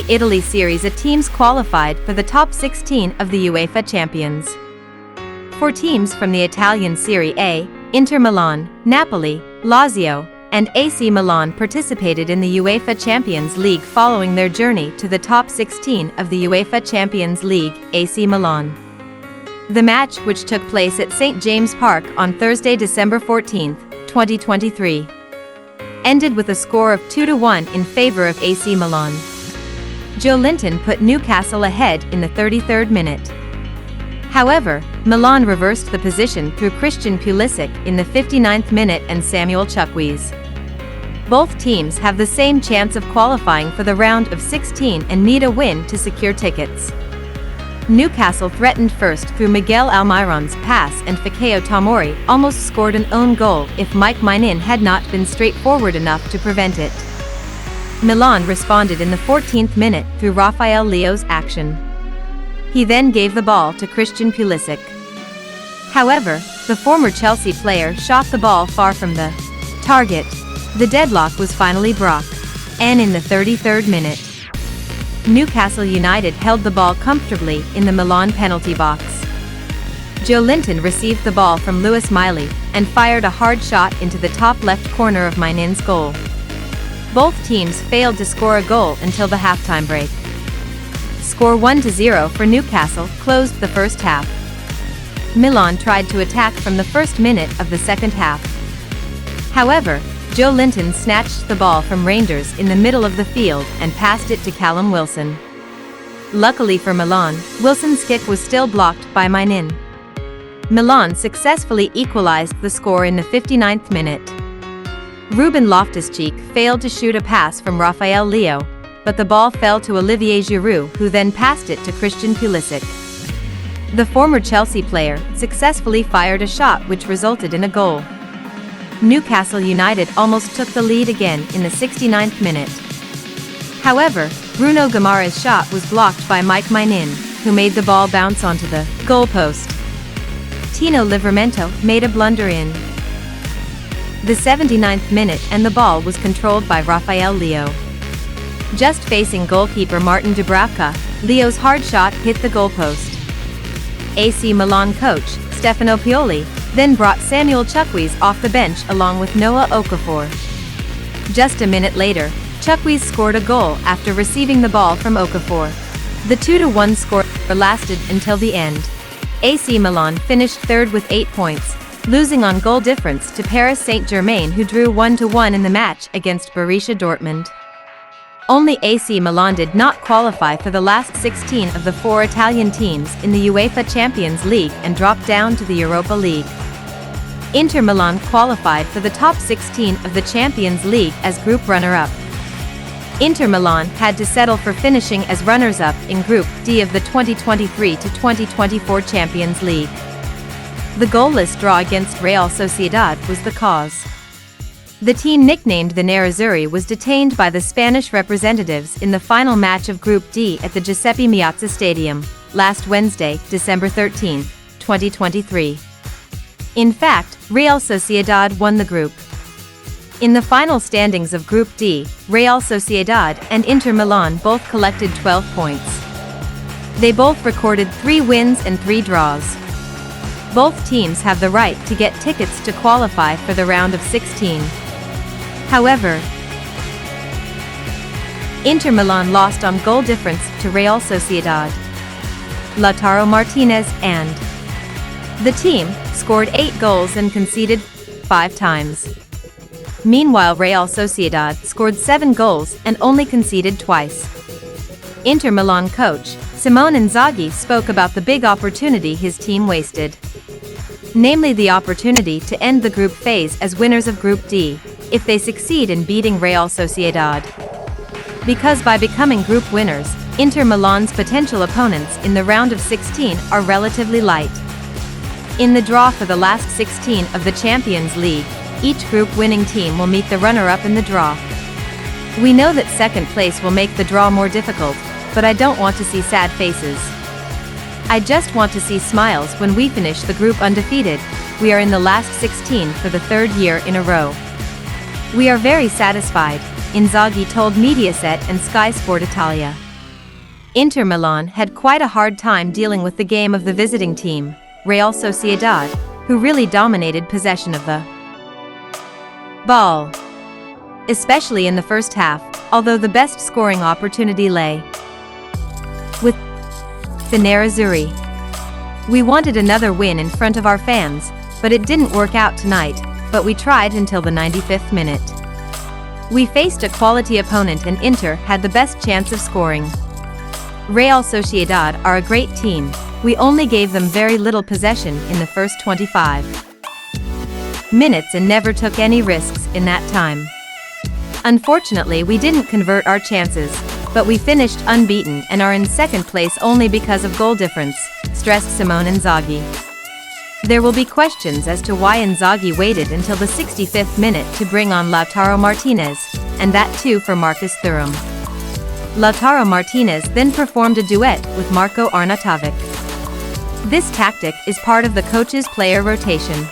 Italy Serie A teams qualified for the top 16 of the UEFA Champions. 4 teams from the Italian Serie A, Inter Milan, Napoli, Lazio, and AC Milan participated in the UEFA Champions League following their journey to the top 16 of the UEFA Champions League, AC Milan. The match, which took place at St. James Park on Thursday, December 14, 2023, ended with a score of 2-1 in favor of AC Milan. Joe Linton put Newcastle ahead in the 33rd minute. However, Milan reversed the position through Christian Pulisic in the 59th minute and Samuel Chukwueze. Both teams have the same chance of qualifying for the round of 16 and need a win to secure tickets. Newcastle threatened first through Miguel Almiron's pass, and Fikayo Tomori almost scored an own goal if Mike Maignan had not been straightforward enough to prevent it. Milan responded in the 14th minute through Rafael Leao's action. He then gave the ball to Christian Pulisic. However, the former Chelsea player shot the ball far from the target. The deadlock was finally brought, and in the 33rd minute, Newcastle United held the ball comfortably in the Milan penalty box. Joe Linton received the ball from Lewis Miley and fired a hard shot into the top left corner of Mainin's goal. Both teams failed to score a goal until the halftime break. Score 1-0 for Newcastle closed the first half. Milan tried to attack from the first minute of the second half. However, Joe Linton snatched the ball from Rangers in the middle of the field and passed it to Callum Wilson. Luckily for Milan, Wilson's kick was still blocked by Maignan. Milan successfully equalized the score in the 59th minute. Ruben Loftus-Cheek failed to shoot a pass from Rafael Leao, but the ball fell to Olivier Giroud, who then passed it to Christian Pulisic. The former Chelsea player successfully fired a shot which resulted in a goal. Newcastle United almost took the lead again in the 69th minute. However, Bruno Guimaraes' shot was blocked by Mike Maignan, who made the ball bounce onto the goalpost. Tino Livramento made a blunder in the 79th minute, and the ball was controlled by Rafael Leao. Just facing goalkeeper Martin Dubravka, Leo's hard shot hit the goalpost. AC Milan coach Stefano Pioli then brought Samuel Chukwueze off the bench along with Noah Okafor. Just a minute later, Chukwueze scored a goal after receiving the ball from Okafor. The 2-1 score lasted until the end. AC Milan finished third with 8 points, losing on goal difference to Paris Saint Germain, who drew 1-1 in the match against Borussia Dortmund. Only AC Milan did not qualify for the last 16 of the 4 Italian teams in the UEFA Champions League and dropped down to the Europa League. Inter Milan qualified for the top 16 of the Champions League as group runner-up. Inter Milan had to settle for finishing as runners-up in Group D of the 2023-2024 Champions League. The goalless draw against Real Sociedad was the cause. The team, nicknamed the Nerazzurri, was detained by the Spanish representatives in the final match of Group D at the Giuseppe Meazza Stadium, last Wednesday, December 13, 2023. In fact, Real Sociedad won the group. In the final standings of Group D, Real Sociedad and Inter Milan both collected 12 points. They both recorded 3 wins and 3 draws. Both teams have the right to get tickets to qualify for the round of 16. However, Inter Milan lost on goal difference to Real Sociedad. Lautaro Martinez and the team scored 8 goals and conceded 5 times. Meanwhile, Real Sociedad scored 7 goals and only conceded twice. Inter Milan coach Simone Inzaghi spoke about the big opportunity his team wasted, namely the opportunity to end the group phase as winners of Group D, if they succeed in beating Real Sociedad. Because by becoming group winners, Inter Milan's potential opponents in the round of 16 are relatively light. In the draw for the last 16 of the Champions League, each group winning team will meet the runner-up in the draw. We know that second place will make the draw more difficult, but I don't want to see sad faces. I just want to see smiles when we finish the group undefeated. We are in the last 16 for the 3rd year in a row. We are very satisfied, Inzaghi told Mediaset and Sky Sport Italia. Inter Milan had quite a hard time dealing with the game of the visiting team, Real Sociedad, who really dominated possession of the ball, especially in the first half, although the best scoring opportunity lay with the Nerazzurri. We wanted another win in front of our fans, but it didn't work out tonight, but we tried until the 95th minute. We faced a quality opponent and Inter had the best chance of scoring. Real Sociedad are a great team. We only gave them very little possession in the first 25 minutes and never took any risks in that time. Unfortunately, we didn't convert our chances, but we finished unbeaten and are in second place only because of goal difference, stressed Simone Inzaghi. There will be questions as to why Inzaghi waited until the 65th minute to bring on Lautaro Martinez, and that too for Marcus Thuram. Lautaro Martinez then performed a duet with Marco Arnautovic. This tactic is part of the coach's player rotation.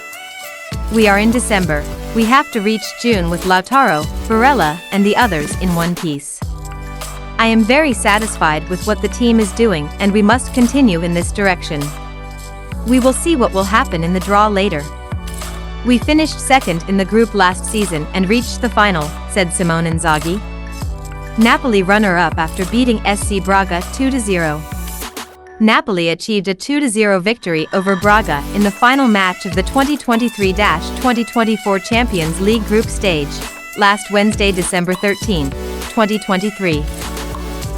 We are in December. We have to reach June with Lautaro, Barella, and the others in one piece. I am very satisfied with what the team is doing and we must continue in this direction. We will see what will happen in the draw later. We finished second in the group last season and reached the final, said Simone Inzaghi. Napoli runner-up after beating SC Braga 2-0. Napoli achieved a 2-0 victory over Braga in the final match of the 2023-2024 Champions League group stage, last Wednesday, December 13, 2023.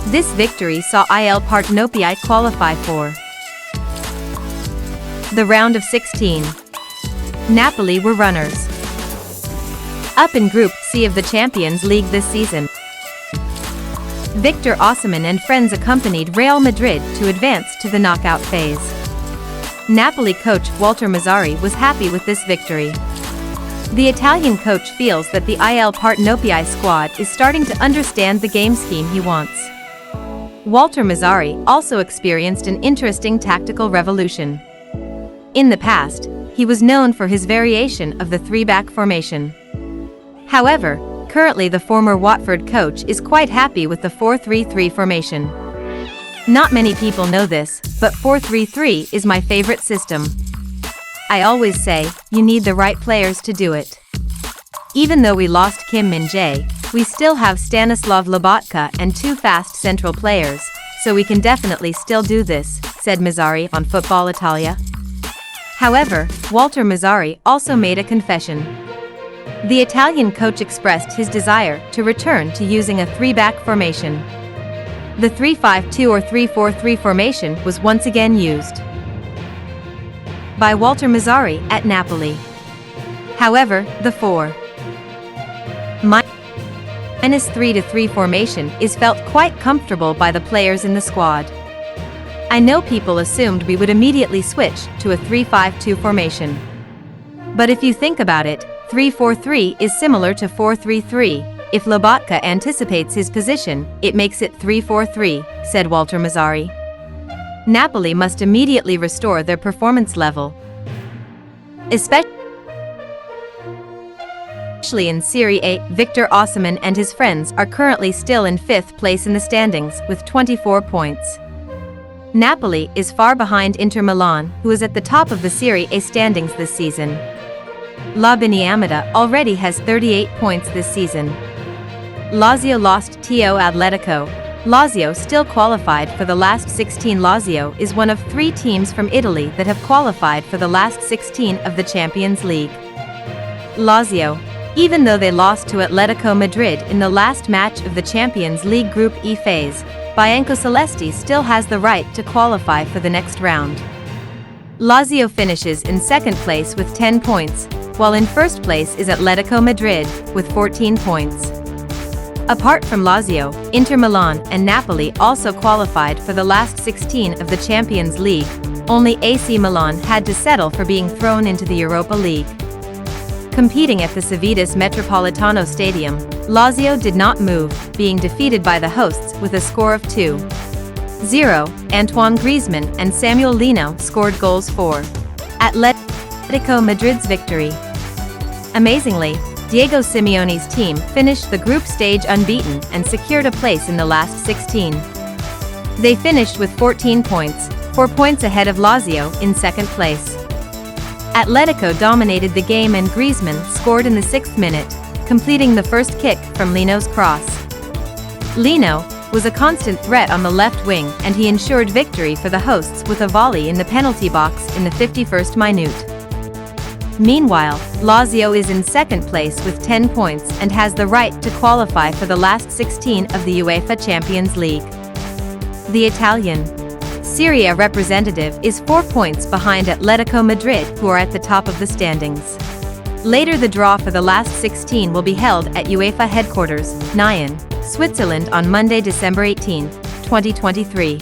This victory saw Il Partenopei qualify for the round of 16. Napoli were runners up in Group C of the Champions League this season. Victor Osimhen and friends accompanied Real Madrid to advance to the knockout phase. Napoli coach Walter Mazzarri was happy with this victory. The Italian coach feels that the Il Partenopei squad is starting to understand the game scheme he wants. Walter Mazzarri also experienced an interesting tactical revolution. In the past, he was known for his variation of the three-back formation. However, currently the former Watford coach is quite happy with the 4-3-3 formation. Not many people know this, but 4-3-3 is my favorite system. I always say, you need the right players to do it. Even though we lost Kim Min-jae, we still have Stanislav Lobotka and two fast central players, so we can definitely still do this, said Mazzarri on Football Italia. However, Walter Mazzarri also made a confession. The Italian coach expressed his desire to return to using a three-back formation. The 3-5-2 or 3-4-3 formation was once again used by Walter Mazzarri at Napoli. However, the 4-3-3 formation is felt quite comfortable by the players in the squad. I know people assumed we would immediately switch to a 3-5-2 formation. But if you think about it, 3-4-3 is similar to 4-3-3. If Lobotka anticipates his position, it makes it 3-4-3, said Walter Mazzarri. Napoli must immediately restore their performance level, especially in Serie A. Victor Osimhen and his friends are currently still in 5th place in the standings with 24 points. Napoli is far behind Inter Milan, who is at the top of the Serie A standings this season. La Biniamata already has 38 points this season. Lazio lost to Atletico. Lazio still qualified for the last 16. Lazio is one of 3 teams from Italy that have qualified for the last 16 of the Champions League. Lazio, even though they lost to Atletico Madrid in the last match of the Champions League Group E phase, Biancocelesti still has the right to qualify for the next round. Lazio finishes in second place with 10 points, while in first place is Atletico Madrid with 14 points. Apart from Lazio, Inter Milan and Napoli also qualified for the last 16 of the Champions League. Only AC Milan had to settle for being thrown into the Europa League. Competing at the Civitas Metropolitano Stadium, Lazio did not move, being defeated by the hosts with a score of 2-0. Antoine Griezmann and Samuel Lino scored goals for Atletico Madrid's victory. Amazingly, Diego Simeone's team finished the group stage unbeaten and secured a place in the last 16. They finished with 14 points, 4 points ahead of Lazio in second place. Atletico dominated the game and Griezmann scored in the 6th minute, completing the first kick from Lino's cross. Lino was a constant threat on the left wing and he ensured victory for the hosts with a volley in the penalty box in the 51st minute. Meanwhile, Lazio is in second place with 10 points and has the right to qualify for the last 16 of the UEFA Champions League. The Italian Serie representative is 4 points behind Atletico Madrid, who are at the top of the standings. Later, the draw for the last 16 will be held at UEFA headquarters, Nyon, Switzerland on Monday, December 18, 2023.